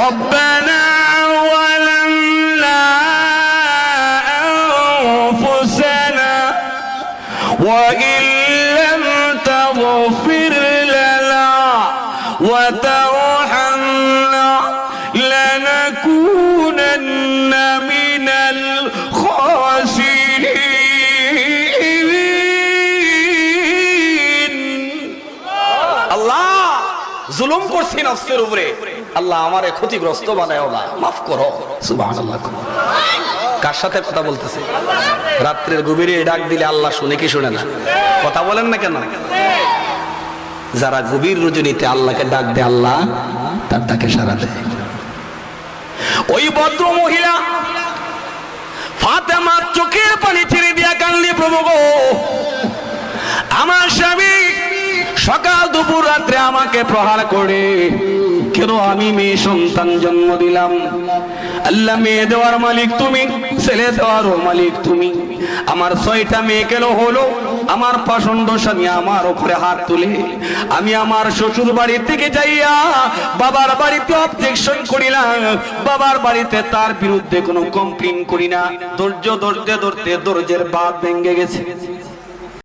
ربنا ظلمنا أنفسنا وإن لم تغفر لنا وترحمنا لنكونن من الخاسرين আল্লাহ জুলুম করছি নফসের উপরে, আল্লাহ আমারে ক্ষতিগ্রস্ত বানায়ও না, মাফ করো। সুবহানাল্লাহ। কার সাথে কথা বলতেছে? রাত্রের গভীরে ডাক দিলে আল্লাহ শুনে কি শুনে না? কথা বলেন না কেন? যারা গভীর রজনীতে আল্লাহকে ডাক দেয়, আল্লাহ তার ডাকে সাড়া দেয়। ওই ভদ্র মহিলা ফাতেমা চোখের পানি ছেড়ে দিয়া কান্দি, প্রভু গো, আমার স্বামী সকাল দুপুর রাত্রে আমাকে প্রহার করে, কেন আমি মেয়ে সন্তান জন্ম দিলাম? আল্লাহ মেয়ে দেওয়ার মালিক তুমি, ছেলে দেওয়ারও মালিক তুমি। আমার 6টা মেয়ে কেন হলো? আমার পছন্দ স্বামী আমার উপরে হাত তুলে আমি আমার শ্বশুর বাড়ি থেকে যাইয়া বাবার বাড়িতে অবজেকশন করি না, বাবার বাড়িতে তার বিরুদ্ধে কোনো কমপ্লেইন করি না। ধৈর্য ধরতে ধরতে দরজের বাঁধ ভেঙে গেছে।